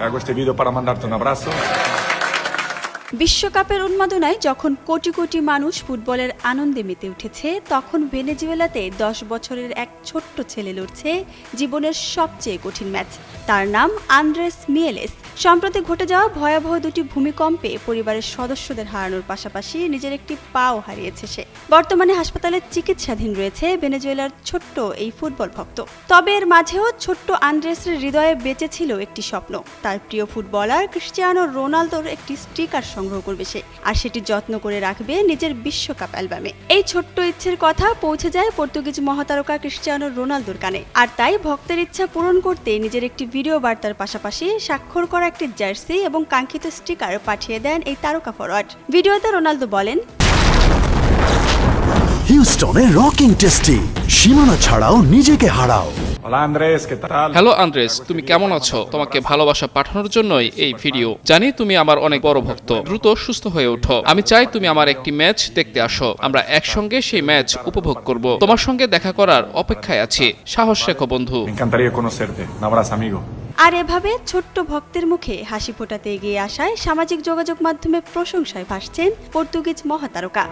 Hago este video para mandarte un abrazo. বিশ্বকাপের উন্মাদনায় যখন কোটি কোটি মানুষ ফুটবলের আনন্দে মেতে উঠেছে, তখন ভেনেজুয়েলাতে 10 বছরের এক ছোট্ট ছেলে লড়ছে জীবনের সবচেয়ে কঠিন ম্যাচ। তার নাম আন্দ্রেস মিয়েলেস। সম্প্রতি ঘটে যাওয়া ভয়াবহ দুটি ভূমিকম্পে পরিবারের সদস্যদের হারানোর পাশাপাশি নিজের একটি পাও হারিয়েছে সে। বর্তমানে হাসপাতালে চিকিৎসাধীন রয়েছে ভেনেজুয়েলার ছোট্ট এই ফুটবল ভক্ত। তবে এর মাঝেও ছোট্ট আন্দ্রেসের হৃদয়ে বেঁচে ছিল একটি স্বপ্ন। তার প্রিয় ফুটবলার ক্রিস্টিয়ানো রোনালদোর একটি স্টিকার সংগ্রহ করবে সে, আর সেটি যত্ন করে রাখবে নিজের বিশ্বকাপ অ্যালবামে। এই ছোট্ট ইচ্ছের কথা পৌঁছে যায় পর্তুগিজ মহাতারকা ক্রিস্টিয়ানো রোনালদোর কানে, আর তাই ভক্তের ইচ্ছা পূরণ করতে নিজের একটি ভিডিও বার্তার পাশাপাশি স্বাক্ষর করা একটি জার্সি এবং কাঙ্ক্ষিত স্টিকার পাঠিয়ে দেন এই তারকা ফরোয়ার্ড। ভিডিওতে রোনালদো বলেন, হিউস্টনে রকিং টেস্টি, সীমানা ছাড়াও নিজেকে হারাও। Hola Andrés, ¿qué tal? Hello Andres, তুমি কেমন আছো? তোমাকে ভালোবাসা পাঠানোর জন্যই এই ভিডিও। জানি তুমি আমার অনেক বড় ভক্ত। দ্রুত সুস্থ হয়ে ওঠো। আমি চাই তুমি আমার একটি ম্যাচ দেখতে আসো। আমরা একসঙ্গে সেই ম্যাচ উপভোগ করব। তোমার সঙ্গে দেখা করার অপেক্ষায় আছি। সাহস রেখো বন্ধু। Me encantaría conocerte. Un abrazo, amigo. আর এভাবে ছোট্ট ভক্তের মুখে হাসি ফোটাতে এগিয়ে আসায় সামাজিক যোগাযোগ মাধ্যমে প্রশংসায় ভাসছেন পর্তুগিজ মহাতারকা।